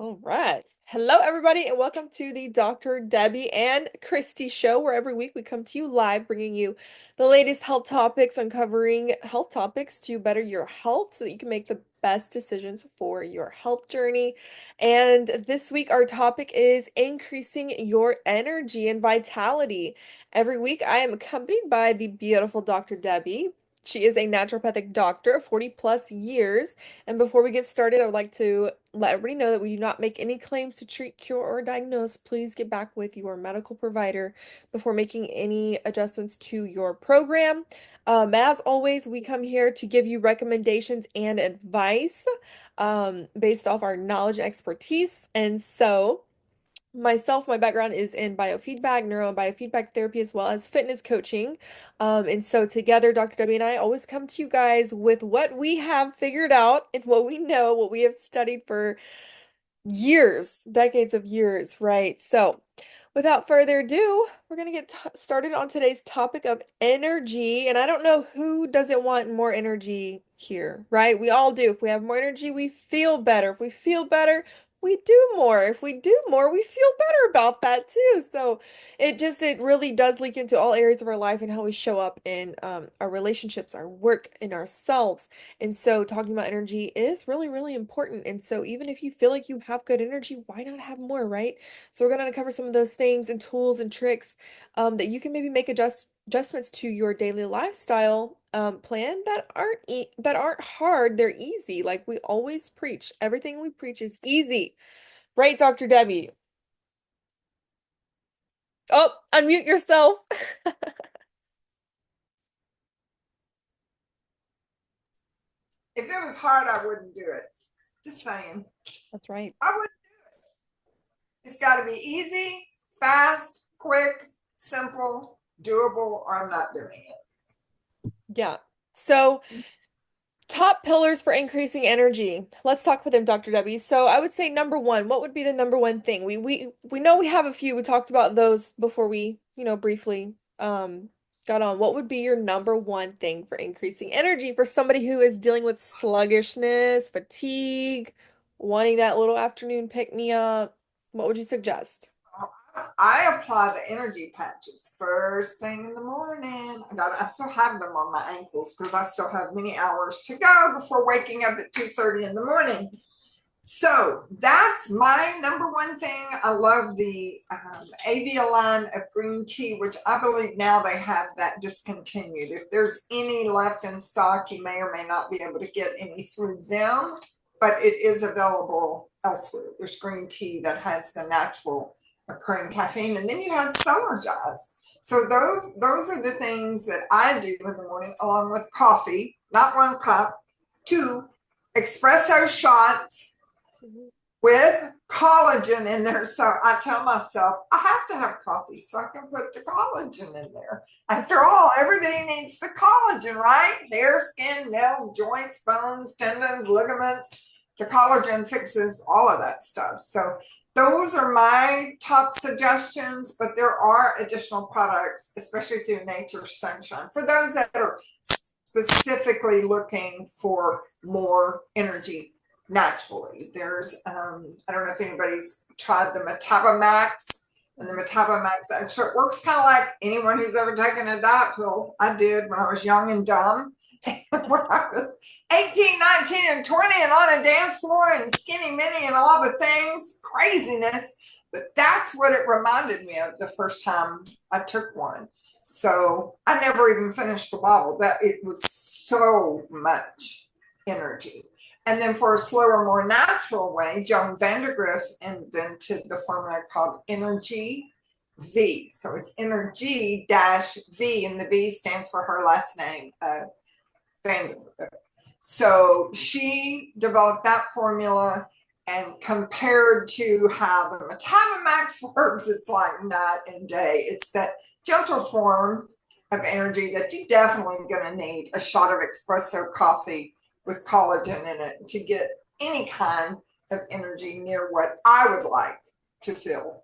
All right. Hello, everybody, and welcome to the Dr. Debbie and Kristy show, where every week we come to you live, bringing you the latest health topics, uncovering health topics to better your health so that you can make the best decisions for your health journey. And this week, our topic is increasing your energy and vitality. Every week, I am accompanied by the beautiful Dr. Debbie. She is a naturopathic doctor of 40 plus years. And before we get started, I would like to let everybody know that we do not make any claims to treat, cure, or diagnose. Please get back with your medical provider before making any adjustments to your program. As always, we come here to give you recommendations and advice based off our knowledge and expertise. And so, myself, my background is in biofeedback, neurobiofeedback therapy, as well as fitness coaching. And so together, Dr. Debbie and I always come to you guys with what we have figured out and what we know, what we have studied for years, decades of years, right? So without further ado, we're going to get started on today's topic of energy. And I don't know who doesn't want more energy here, right? We all do. If we have more energy, we feel better. If we feel better, we do more. If we do more, we feel better about that too. So it really does leak into all areas of our life and how we show up in our relationships, our work, and ourselves. And so talking about energy is really, really important. And so even if you feel like you have good energy, why not have more, right? So we're going to cover some of those things and tools and tricks that you can maybe make adjustments to your daily lifestyle plan that aren't hard. They're easy. Like we always preach, everything we preach is easy, right, Dr. Debbie? Oh, unmute yourself. If it was hard, I wouldn't do it. Just saying. That's right. I would. It's got to be easy, fast, quick, simple, doable, or I'm not doing Yeah. So top pillars for increasing energy. Let's talk with them, Dr. Debbie. So I would say number one, what would be the number one thing? We know we have a few. We talked about those before we, briefly got on. What would be your number one thing for increasing energy for somebody who is dealing with sluggishness, fatigue, wanting that little afternoon pick me up? What would you suggest? it. I apply the energy patches first thing in the morning. I still have them on my ankles because I still have many hours to go before waking up at 2:30 in the morning. So that's my number one thing. I love the Avia line of green tea, which I believe now they have that discontinued. If there's any left in stock, you may or may not be able to get any through them, but it is available elsewhere. There's green tea that has the natural occurring caffeine, and then you have Energize. So those are the things that I do in the morning, along with coffee, not one cup, two espresso shots with collagen in there. So I tell myself I have to have coffee so I can put the collagen in there. After all, everybody needs the collagen, right? Hair, skin, nails, joints, bones, tendons, ligaments. The collagen fixes all of that stuff. So those are my top suggestions, but there are additional products, especially through Nature Sunshine, for those that are specifically looking for more energy naturally. There's, I don't know if anybody's tried the Metabamax, and the Metabamax extra. It works kind of like anyone who's ever taken a diet pill. I did when I was young and dumb. When I was 18, 19, and 20 and on a dance floor and skinny mini and all the things, craziness. But that's what it reminded me of the first time I took one. So I never even finished the bottle. That it was so much energy. And then for a slower, more natural way, Joan Vandergriff invented the formula called Energy V. So it's Energy dash V, and the V stands for her last name, Vandergriff. So she developed that formula, and compared to how the Metabamax works, it's like night and day. It's that gentle form of energy that you definitely going to need a shot of espresso coffee with collagen in it to get any kind of energy near what I would like to feel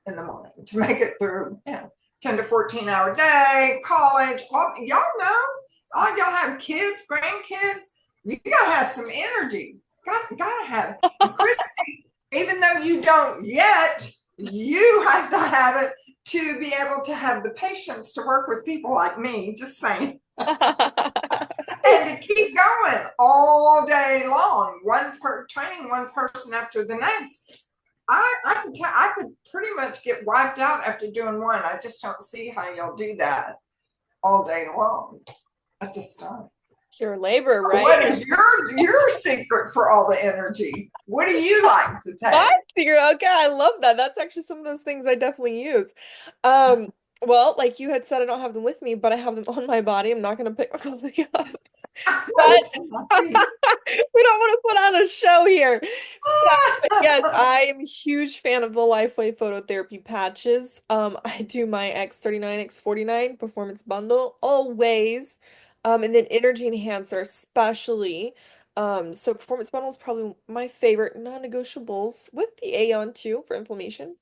in the morning to make it through, 10 to 14 hour day, college. Y'all know, all y'all have kids, grandkids, you gotta have some energy. Gotta have it. And Kristy, even though you don't yet, you have to have it to be able to have the patience to work with people like me, just saying, and to keep going all day long, training one person after the next. I could pretty much get wiped out after doing one. I just don't see how y'all do that all day long. I just don't. Pure labor, right? What is your secret for all the energy? What do you like to My take? secret. Okay, I love that. That's actually some of those things I definitely use. Um, well, like you had said, I don't have them with me, but I have them on my body. I'm not gonna pick them up. I know But it's on my feet. we don't want to put on a show here. So, but yes, I am a huge fan of the Lifeway phototherapy patches. I do my X39, X49 performance bundle always. And then energy enhancer especially. So performance bundle is probably my favorite non-negotiables with the Aeon too for inflammation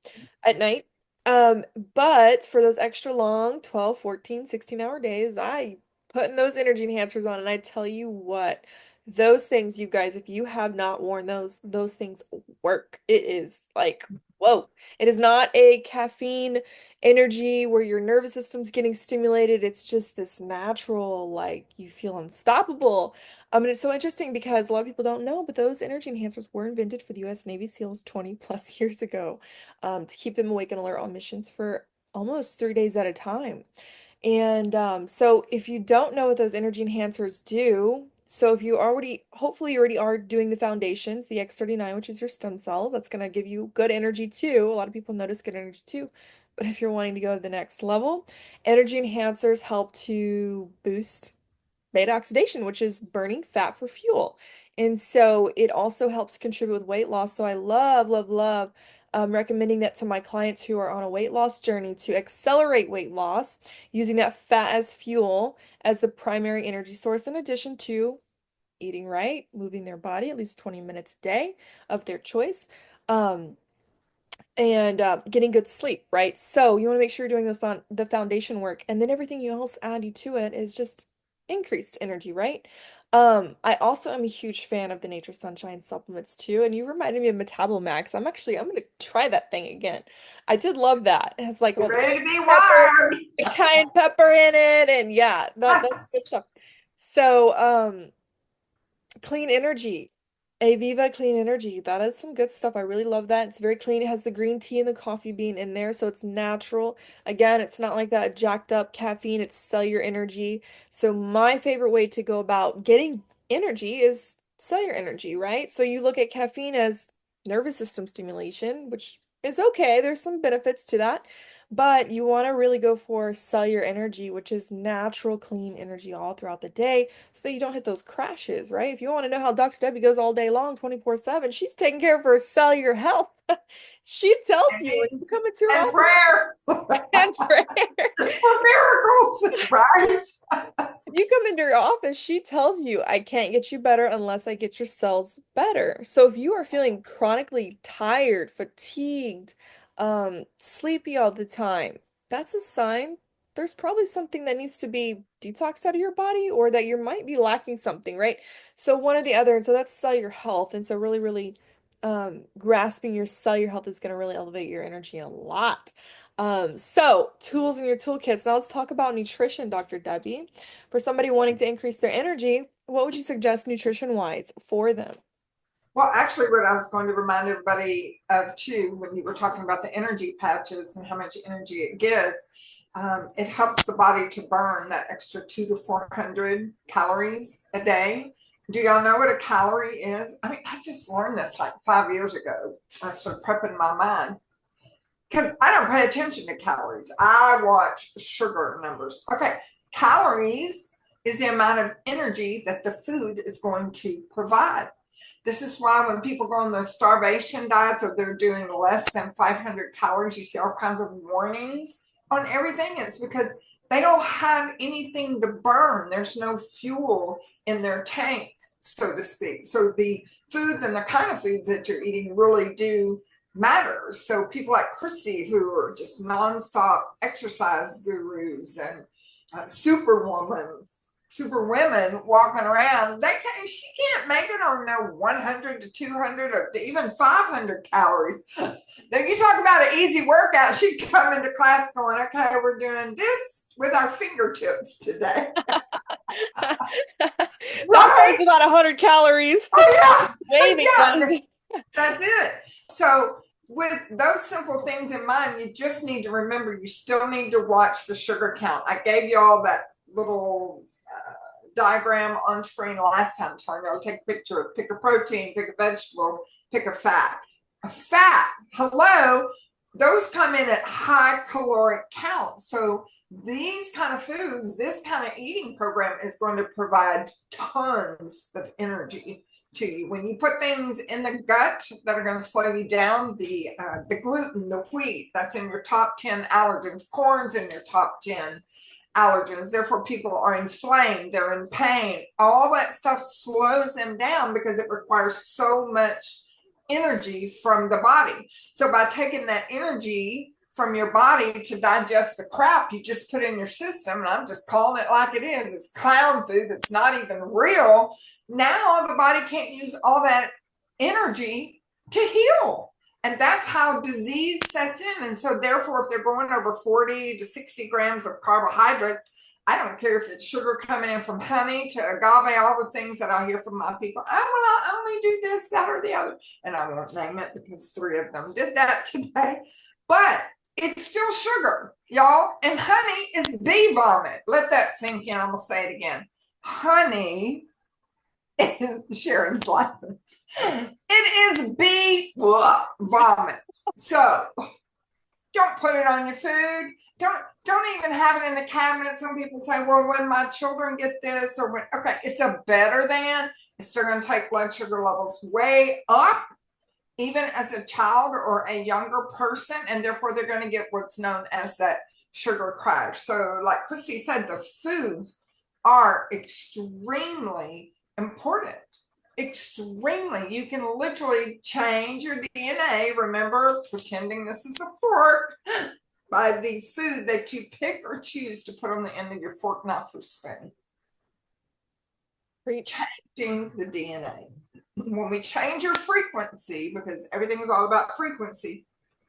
at night. Um, but for those extra long 12, 14, 16-hour days, I putting those energy enhancers on, and I tell you what, those things, you guys, if you have not worn those things work. It is like, whoa. It is not a caffeine energy where your nervous system's getting stimulated. It's just this natural, like you feel unstoppable. And it's so interesting because a lot of people don't know, but those energy enhancers were invented for the US Navy SEALs 20 plus years ago, to keep them awake and alert on missions for almost 3 days at a time. And so if you don't know what those energy enhancers do, so if you already, hopefully you already are doing the foundations, the X39, which is your stem cells, that's going to give you good energy too. A lot of people notice good energy too. But if you're wanting to go to the next level, energy enhancers help to boost beta oxidation, which is burning fat for fuel. And so it also helps contribute with weight loss. So I love, love, love recommending that to my clients who are on a weight loss journey to accelerate weight loss using that fat as fuel as the primary energy source, in addition to eating right, moving their body at least 20 minutes a day of their choice. Um, and getting good sleep, right? So you want to make sure you're doing the foundation work, and then everything you else add you to it is just increased energy, right? I also am a huge fan of the Nature Sunshine supplements too, and you reminded me of Metablomax. I'm gonna try that thing again. I did love that. It has like Get all the ready to be pepper, wired. the cayenne pepper in it, and yeah, that's good stuff. So, clean energy. Aviva Clean Energy. That is some good stuff. I really love that. It's very clean. It has the green tea and the coffee bean in there, so it's natural. Again, it's not like that jacked up caffeine. It's cellular energy. So my favorite way to go about getting energy is cellular energy, right? So you look at caffeine as nervous system stimulation, which is okay. There's some benefits to that. But you want to really go for cellular energy, which is natural, clean energy all throughout the day so that you don't hit those crashes, right? If you want to know how Dr. Debbie goes all day long, 24/7, she's taking care of her cellular health. She tells you when you come into her And office prayer and prayer. for miracles, right? If you come into her office, she tells you, I can't get you better unless I get your cells better. So if you are feeling chronically tired, fatigued, sleepy all the time, that's a sign there's probably something that needs to be detoxed out of your body or that you might be lacking something, right? So one or the other. And so that's cellular health. And so really, really grasping your cellular health is going to really elevate your energy a lot. So tools in your toolkits. Now let's talk about nutrition, Dr. Debbie. For somebody wanting to increase their energy, what would you suggest nutrition-wise for them? Well, actually, what I was going to remind everybody of too, when you were talking about the energy patches and how much energy it gives, it helps the body to burn that extra 200 to 400 calories a day. Do y'all know what a calorie is? I mean, I just learned this like 5 years ago. I started prepping my mind because I don't pay attention to calories. I watch sugar numbers. Okay, calories is the amount of energy that the food is going to provide. This is why when people go on those starvation diets or they're doing less than 500 calories, you see all kinds of warnings on everything. It's because they don't have anything to burn. There's no fuel in their tank, so to speak. So the foods and the kind of foods that you're eating really do matter. So people like Kristy, who are just nonstop exercise gurus and superwoman, super women walking around, she can't make it on no 100 to 200 or to even 500 calories. Then you talk about an easy workout, she'd come into class going, okay, we're doing this with our fingertips today. That Right? was about 100 calories. Oh yeah. Maybe. Yeah, that's it. So with those simple things in mind, you just need to remember you still need to watch the sugar count. I gave you all that little diagram on screen last time, telling you to take a picture, pick a protein, pick a vegetable, pick a fat. A fat, hello, those come in at high caloric counts. So these kind of foods, this kind of eating program is going to provide tons of energy to you. When you put things in the gut that are going to slow you down, the gluten, the wheat, that's in your top 10 allergens, corn's in your top 10 allergens. Therefore, people are inflamed, they're in pain. All that stuff slows them down because it requires so much energy from the body. So by taking that energy from your body to digest the crap you just put in your system, and I'm just calling it like it is, it's clown food that's not even real. Now the body can't use all that energy to heal. And that's how disease sets in. And so therefore, if they're going over 40 to 60 grams of carbohydrates, I don't care if it's sugar coming in from honey to agave, all the things that I hear from my people. Oh, well, I only do this, that, or the other. And I won't name it because 3 of them did that today. But it's still sugar, y'all. And honey is bee vomit. Let that sink in. I'm going to say it again. Honey is, Sharon's laughing. It is bee vomit. So don't put it on your food. Don't even have it in the cabinet. Some people say, well, when my children get this, or when, okay, it's a better than. It's still going to take blood sugar levels way up, even as a child or a younger person, and therefore they're going to get what's known as that sugar crash. So like Kristy said, the foods are extremely important. Extremely. You can literally change your DNA. Remember, pretending this is a fork, by the food that you pick or choose to put on the end of your fork, knife, or spoon. Changing the DNA. When we change your frequency, because everything is all about frequency,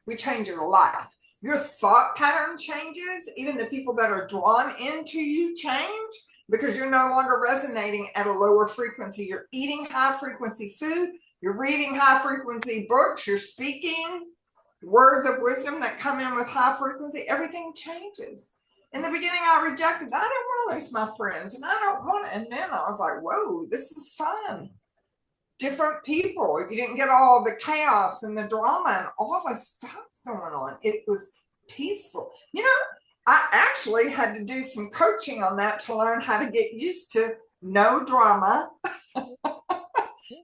we change your life. Your thought pattern changes. Even the people that are drawn into you change because you're no longer resonating at a lower frequency. You're eating high frequency food. You're reading high frequency books. You're speaking words of wisdom that come in with high frequency. Everything changes. In the beginning, I rejected. I don't want to lose my friends, and I don't want it. And then I was like, whoa, this is fun. Different people. You didn't get all the chaos and the drama and all the stuff going on. It was peaceful. You know, I actually had to do some coaching on that to learn how to get used to no drama,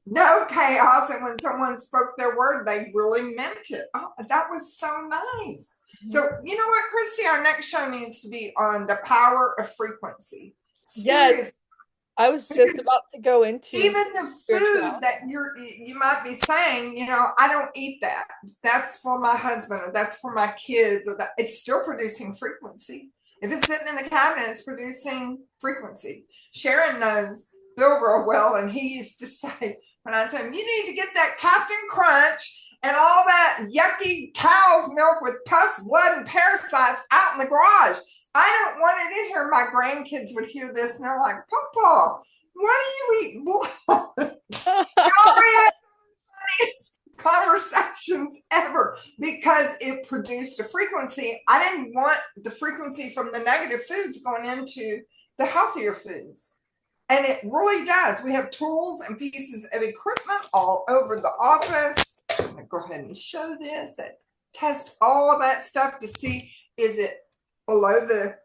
no chaos. And when someone spoke their word, they really meant it. Oh, that was so nice. So, you know what, Kristy, our next show needs to be on the power of frequency. Yes. Seriously. I was just about to go into even the food that you might be saying, you know, I don't eat that. That's for my husband, or that's for my kids, or that it's still producing frequency. If it's sitting in the cabinet, it's producing frequency. Sharon knows Bill real well, and he used to say, when I tell him, you need to get that Captain Crunch and all that yucky cow's milk with pus, blood, and parasites out in the garage. I don't want it in here. My grandkids would hear this and they're like, Papa, why do you eat blood? Conversations ever, because it produced a frequency. I didn't want the frequency from the negative foods going into the healthier foods. And it really does. We have tools and pieces of equipment all over the office. I'm going to go ahead and show this and test all that stuff to see, is it below the,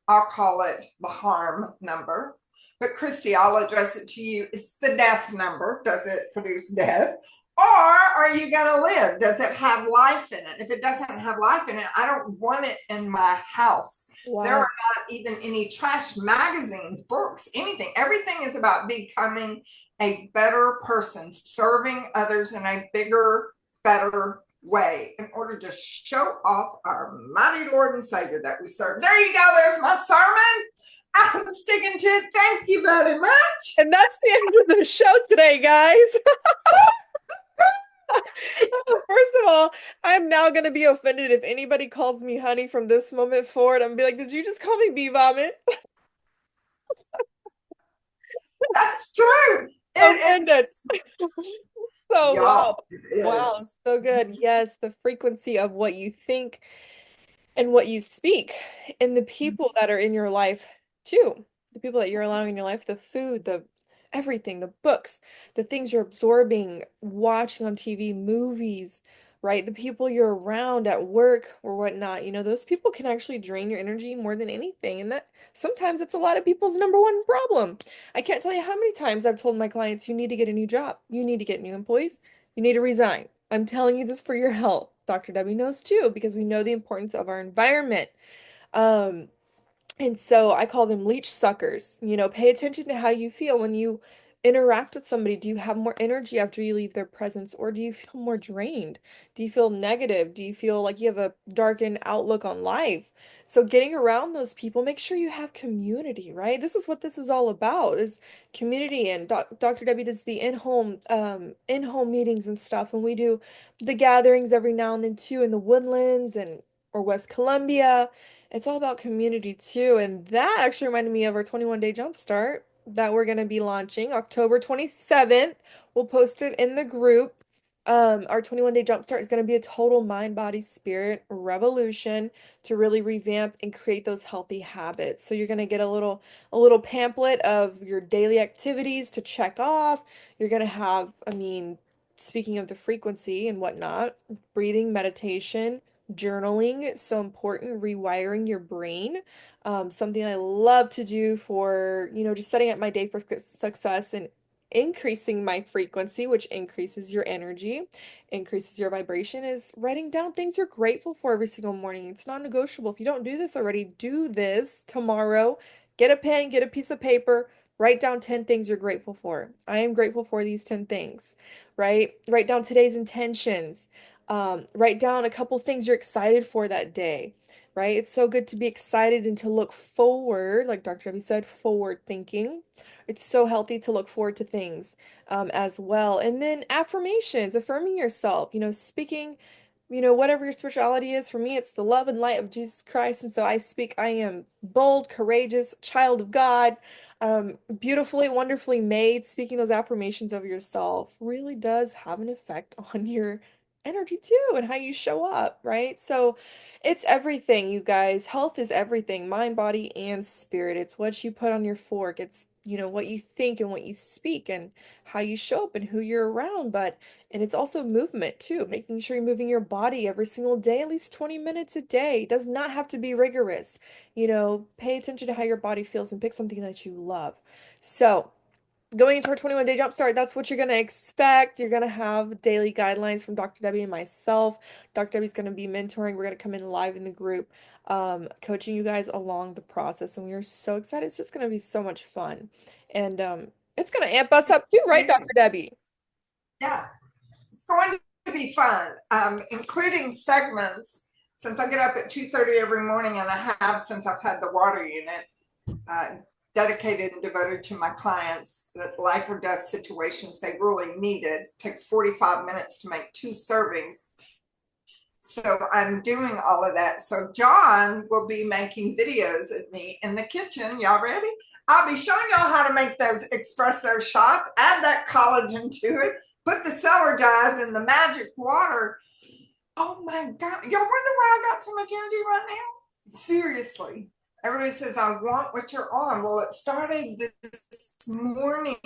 I'll call it the harm number. But Kristy, I'll address it to you. It's the death number. Does it produce death? Or are you going to live? Does it have life in it? If it doesn't have life in it, I don't want it in my house. Wow. There are not even any trash magazines, books, anything. Everything is about becoming a better person, serving others in a bigger, better way in order to show off our mighty Lord and Savior that we serve. There you go. There's my sermon. I'm sticking to it. Thank you very much. And that's the end of the show today, guys. First of all, I'm now going to be offended if anybody calls me honey from this moment forward. I'm gonna be like, did you just call me bee vomit? That's true. Offended. It's So, y'all. wow. It is. Wow, so good. Yes, the frequency of what you think and what you speak, and the people that are in your life too. The people that you're allowing in your life, the food, the everything, the books, the things you're absorbing, watching on TV, movies, right? The people you're around at work or whatnot, those people can actually drain your energy more than anything. And that sometimes it's a lot of people's number one problem. I can't tell you how many times I've told my clients, you need to get a new job, you need to get new employees, you need to resign. I'm telling you this for your health. Dr. Debbie knows too, because we know the importance of our environment. Um, and so I call them leech suckers. Pay attention to how you feel when you interact with somebody. Do you have more energy after you leave their presence, or do you feel more drained? Do you feel negative? Do you feel like you have a darkened outlook on life? So getting around those people, make sure you have community, right? This is what this is all about, is community. And Dr. Debbie does the in-home meetings and stuff, and we do the gatherings every now and then too in the Woodlands and or West Columbia. It's all about community too. And that actually reminded me of our 21-day jumpstart that we're going to be launching October 27th. We'll post it in the group. Our 21-day jumpstart is going to be a total mind, body, spirit revolution to really revamp and create those healthy habits. So you're going to get a little pamphlet of your daily activities to check off. You're going to have, speaking of the frequency and whatnot, breathing, meditation, journaling, so important, rewiring your brain. Something I love to do for, just setting up my day for success and increasing my frequency, which increases your energy, increases your vibration, is writing down things you're grateful for every single morning. It's non-negotiable. If you don't do this already, do this tomorrow. Get a pen, get a piece of paper, write down 10 things you're grateful for. I am grateful for these 10 things, right? Write down today's intentions. Write down a couple things you're excited for that day, right? It's so good to be excited and to look forward, like Dr. Debbie said, forward thinking. It's so healthy to look forward to things as well. And then affirmations, affirming yourself, speaking, whatever your spirituality is. For me, it's the love and light of Jesus Christ. And so I speak, I am bold, courageous, child of God, beautifully, wonderfully made. Speaking those affirmations of yourself really does have an effect on your energy too and how you show up, right? So it's everything, you guys. Health is everything, mind, body, and spirit. It's what you put on your fork. It's, what you think and what you speak and how you show up and who you're around. And it's also movement too, making sure you're moving your body every single day, at least 20 minutes a day. It does not have to be rigorous. Pay attention to how your body feels and pick something that you love. So, going into our 21-day jumpstart, that's what you're going to expect. You're going to have daily guidelines from Dr. Debbie and myself. Dr. Debbie's going to be mentoring. We're going to come in live in the group, coaching you guys along the process. And we are so excited. It's just going to be so much fun. And it's going to amp us up too, right, Dr. Debbie? Yeah, it's going to be fun, including segments. Since I get up at 2:30 every morning, and I have since I've had the water unit, uh, dedicated and devoted to my clients, that life or death situations they really needed. It takes 45 minutes to make 2 servings. So I'm doing all of that. So John will be making videos of me in the kitchen. Y'all ready? I'll be showing y'all how to make those espresso shots, add that collagen to it, put the celery dyes in the magic water. Oh my God. Y'all wonder why I got so much energy right now? Seriously. Everybody says, I want what you're on. Well, it started this morning.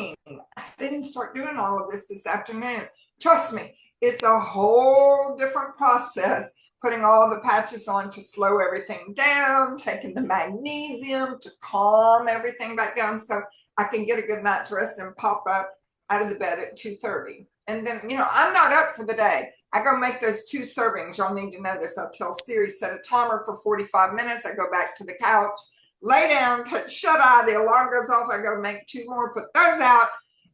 I didn't start doing all of this afternoon. Trust me, it's a whole different process. Putting all the patches on to slow everything down, taking the magnesium to calm everything back down so I can get a good night's rest and pop up out of the bed at 2:30. And then, I'm not up for the day. I go make those 2 servings. Y'all need to know this. I'll tell Siri, set a timer for 45 minutes. I go back to the couch, lay down, shut eye. The alarm goes off. I go make 2 more, put those out.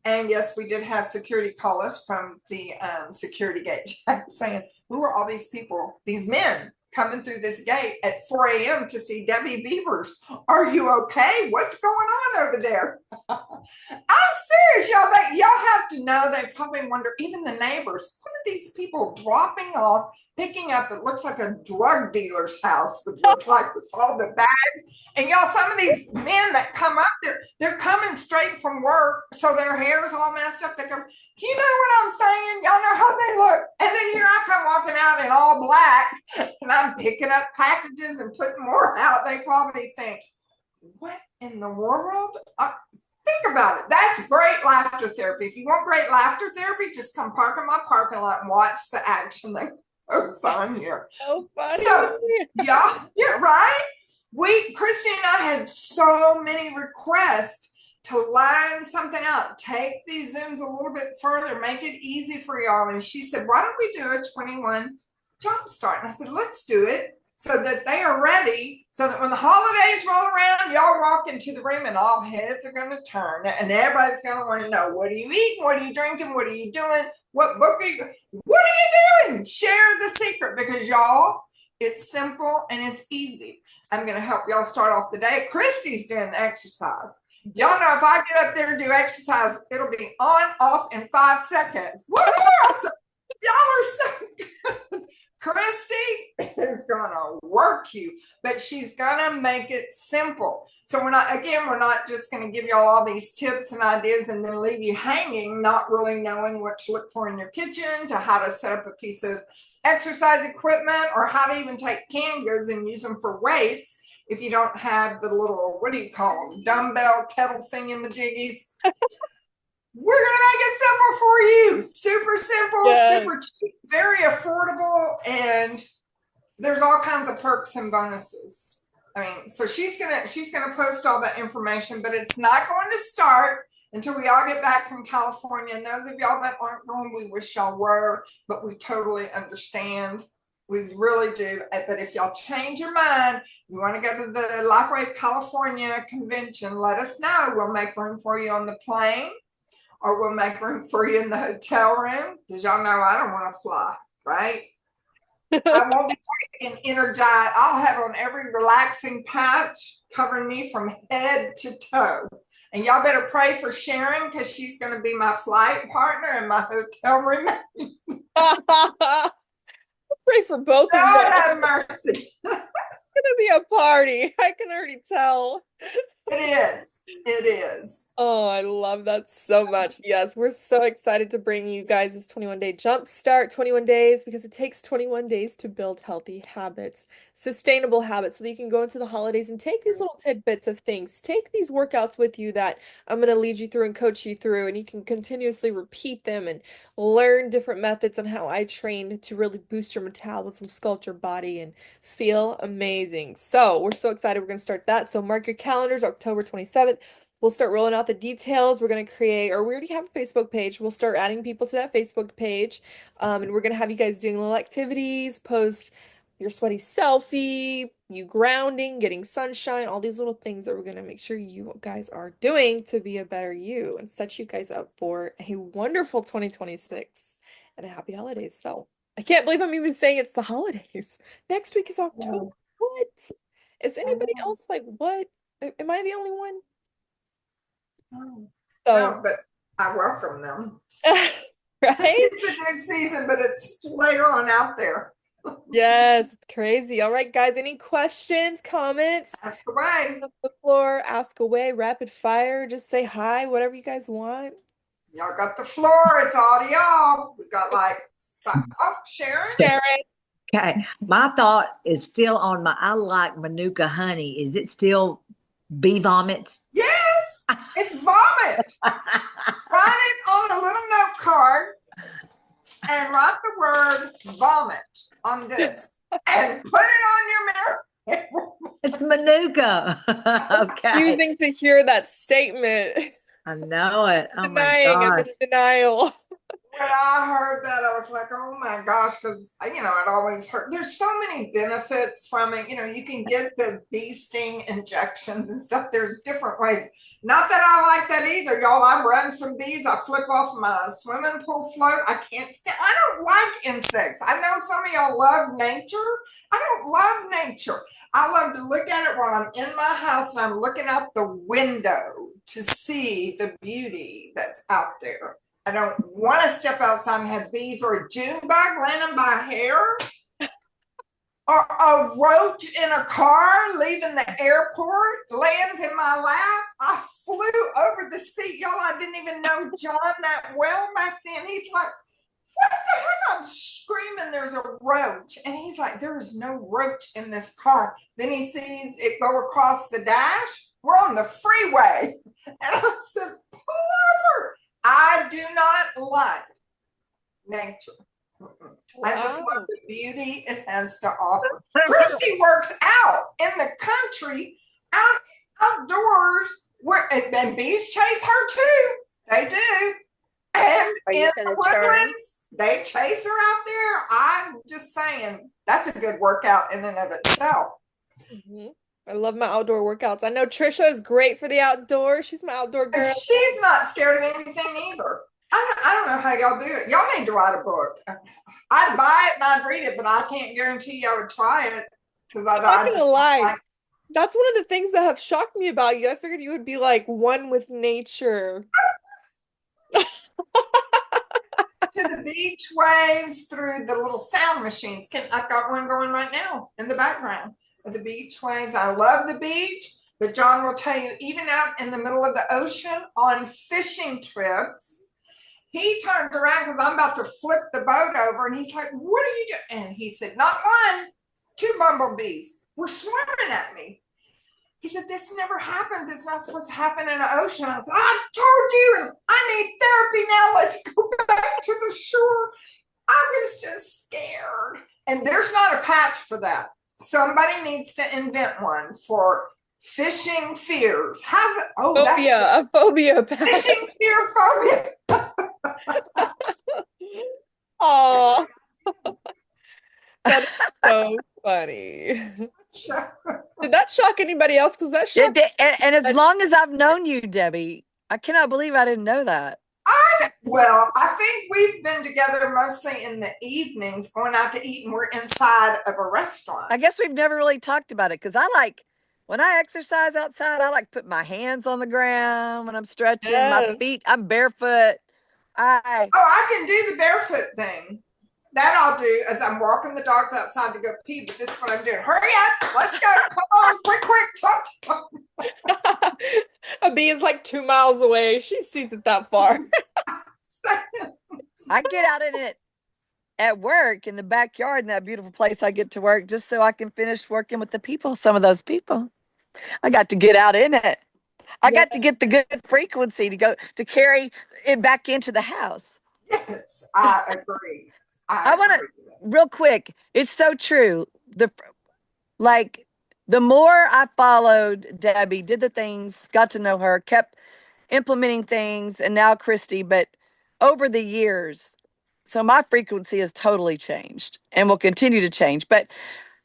And yes, we did have security call us from the security gate saying, who are all these people, these men coming through this gate at 4 a.m. to see Debbie Beavers. Are you okay? What's going on over there? I'm serious, y'all. Y'all have to know. They probably wonder, even the neighbors, what are these people dropping off, picking up? It looks like a drug dealer's house would look like, with all the bags. And y'all, some of these men that come up there, they're coming straight from work, so their hair's all messed up. They come, you know what I'm saying? Y'all know how they look. And then here I come walking out in all black, and I'm picking up packages and putting more out. They probably think, what in the world? Think about it. That's great laughter therapy. If you want great laughter therapy, just come park in my parking lot and watch the action that goes on here. So funny. So, yeah, right? Kristy and I had so many requests to line something out, take these Zooms a little bit further, make it easy for y'all. And she said, why don't we do a 21 jump start? And I said, let's do it so that they are ready, so that when the holidays roll around, y'all walk into the room and all heads are going to turn, and everybody's going to want to know, what are you eating? What are you drinking? What are you doing? What book are you, what are you doing? Share the secret, because y'all, it's simple and it's easy. I'm going to help y'all start off the day. Kristy's doing the exercise. Y'all know if I get up there and do exercise, it'll be on, off in 5 seconds. Woo! Y'all are so good. Kristy is gonna work you, but she's gonna make it simple. So we're not just gonna give y'all all these tips and ideas and then leave you hanging, not really knowing what to look for in your kitchen, to how to set up a piece of exercise equipment, or how to even take canned goods and use them for weights if you don't have the little, what do you call them, dumbbell kettle thingamajiggies. We're going to make it simple for you. Super simple, super cheap, very affordable, and there's all kinds of perks and bonuses. I mean, so she's gonna post all that information, but it's not going to start until we all get back from California. And those of y'all that aren't going, we wish y'all were, but we totally understand. We really do. But if y'all change your mind, you want to go to the LifeWave California convention, let us know. We'll make room for you on the plane, or we'll make room for you in the hotel room, because y'all know I don't want to fly, right? I won't be taking Energize. I'll have on every relaxing patch covering me from head to toe. And y'all better pray for Sharon, because she's going to be my flight partner in my hotel room. Pray for both of God them. have mercy. It's going to be a party. I can already tell. It is. It is. Oh, I love that so much. Yes, we're so excited to bring you guys this 21-day jump start, 21 days, because it takes 21 days to build healthy habits, sustainable habits, so that you can go into the holidays and take these little tidbits of things. Take these workouts with you that I'm going to lead you through and coach you through, and you can continuously repeat them and learn different methods on how I train to really boost your metabolism, sculpt your body, and feel amazing. So we're so excited. We're going to start that. So mark your calendars, October 27th. We'll start rolling out the details. We're going to create, or we already have a Facebook page. We'll start adding people to that Facebook page. And we're going to have you guys doing little activities, post your sweaty selfie, you grounding, getting sunshine, all these little things that we're going to make sure you guys are doing to be a better you and set you guys up for a wonderful 2026 and a happy holidays. So I can't believe I'm even saying it's the holidays. Next week is October. What? Is anybody else like, what? Am I the only one? So, no, but I welcome them. right? It's a new season, but it's later on out there. Yes, it's crazy. All right, guys, any questions, comments? Ask away. Up the floor, ask away, rapid fire, just say hi, whatever you guys want. Y'all got the floor. It's all to y'all. We got like, Sharon. Okay, my thought is still on I like Manuka honey. Is it still bee vomit? Yes, it's vomit. Write it on a little note card and write the word vomit on this and put it on your mirror. It's Manuka. Okay. Using to hear that statement. I know it. Oh Denying, my I'm God. in denial. When I heard that, I I was like, oh my gosh, because it always hurt. There's so many benefits from it. You can get the bee sting injections and stuff. There's different ways. Not that I like that either, y'all. I run from bees. I flip off my swimming pool float. I can't stand. I don't like insects. I know some of y'all love nature. I don't love nature. I love to look at it while I'm in my house and I'm looking out the window to see the beauty that's out there. I don't want to step outside and have bees or a June bug landing my hair or a roach in a car leaving the airport lands in my lap. I flew over the seat, y'all. I didn't even know John that well back then. He's like, what the heck? I'm screaming, there's a roach. And he's like, there is no roach in this car. Then he sees it go across the dash. We're on the freeway. And I said, pull over. I do not like nature. I just love the beauty it has to offer. Kristy works out in the country, outdoors, and bees chase her too. They do. And in the woodlands, they chase her out there. I'm just saying, that's a good workout in and of itself. Mm-hmm. I love my outdoor workouts. I know Trisha is great for the outdoors. She's my outdoor girl. And she's not scared of anything either. I don't know how y'all do it. Y'all need to write a book. I'd buy it and I'd read it, but I can't guarantee you I would try it because I'm not gonna lie. That's one of the things that have shocked me about you. I figured you would be like one with nature. To the beach waves through the little sound machines. I've got one going right now in the background. The beach waves. I love the beach, but John will tell you, even out in the middle of the ocean on fishing trips, he turned around because I'm about to flip the boat over, and he's like, what are you doing? And he said, not one, two bumblebees were swimming at me. He said, this never happens. It's not supposed to happen in the ocean. I said, I told you, I need therapy now. Let's go back to the shore. I was just scared. And there's not a patch for that. Somebody needs to invent one for fishing fears. How's it? Oh, phobia, a phobia patch. Fishing fear phobia. Oh, that's so funny. Did that shock anybody else? Because that shocked. And as long as I've known you, Debbie, I cannot believe I didn't know that. Well, I think we've been together mostly in the evenings, going out to eat, and we're inside of a restaurant. I guess we've never really talked about it because when I exercise outside, I like put my hands on the ground when I'm stretching, my feet, I'm barefoot. I can do the barefoot thing. That I'll do as I'm walking the dogs outside to go pee, but this is what I'm doing. Hurry up, let's go, come on, quick. A bee is like 2 miles away. She sees it that far. I get out in it at work in the backyard in that beautiful place I get to work just so I can finish working with the people, some of those people. I got to get out in it. I got to get the good frequency to carry it back into the house. Yes, I agree. I want to, real quick, it's so true. The more I followed Debbie, did the things, got to know her, kept implementing things, and now Kristy, but over the years, so my frequency has totally changed and will continue to change. But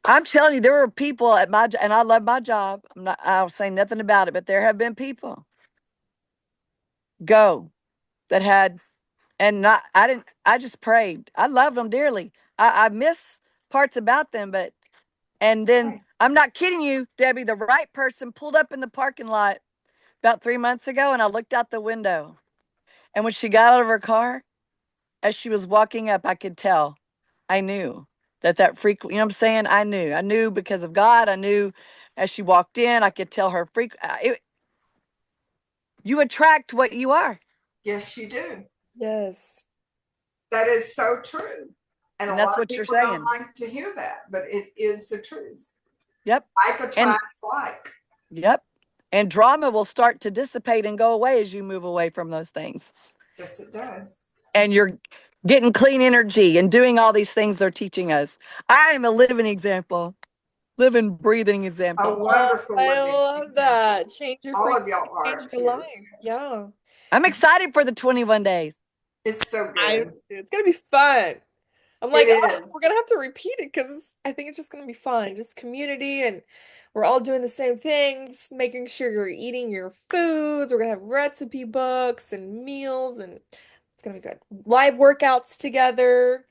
I'm telling you, there were people at my job, and I love my job. I'll say nothing about it, but there have been people that had, I just prayed. I loved them dearly. I miss parts about them, and then I'm not kidding you, Debbie, the right person pulled up in the parking lot about 3 months ago, and I looked out the window, and when she got out of her car, as she was walking up, I could tell. I knew that frequency, you know what I'm saying? I knew because of God. I knew as she walked in, I could tell her you attract what you are. Yes, you do. Yes. That is so true. And a that's lot what of people you're saying. don't like to hear that, but it is the truth. Yep. Like attracts like. Yep. And drama will start to dissipate and go away as you move away from those things. Yes, it does. And you're getting clean energy and doing all these things they're teaching us. I am a living example. Living, breathing example. A wonderful I love example. that. Change your all of y'all are change your life. Yeah. I'm excited for the 21 days. It's so I good. it's gonna be fun. I'm It like, oh, is. we're gonna have to repeat it because I think it's just gonna be fun. Just community, and we're all doing the same things, making sure you're eating your foods. We're gonna have recipe books and meals, and it's gonna be good. Live workouts together.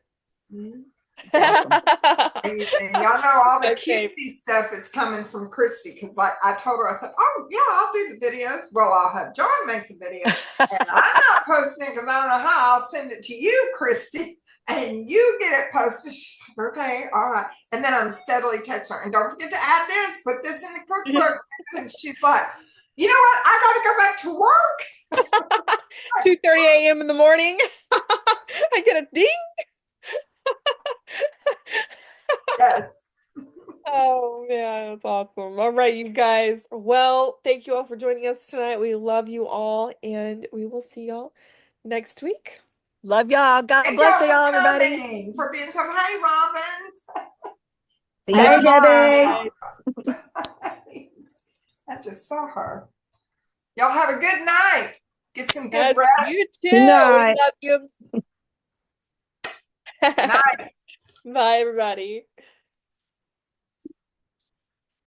Mhm. It's awesome. My And y'all know all the fave. cutesy stuff is coming from Kristy because, like, I told her, I said, "Oh yeah, I'll do the videos." Well, I'll have John make the video, and I'm not posting it because I don't know how. I'll send it to you, Kristy, and you get it posted. She's like, "Okay, all right." And then I'm steadily texting her, and don't forget to add this, put this in the cookbook. And she's like, "You know what? I got to go back to work." 2:30 a.m. in the morning. I get a ding. Yes. Oh man, that's awesome. All right, you guys. Well, thank you all for joining us tonight. We love you all, and we will see y'all next week. Love y'all. God Thank bless y'all for y'all, everybody. coming, for being so. Hey, Robin. See Say you Hey, Debbie. tomorrow. Bye. hi. I just saw her. Y'all have a good night. Get some good Yes, you rest. too. Good We night. love you. Night. Bye, everybody.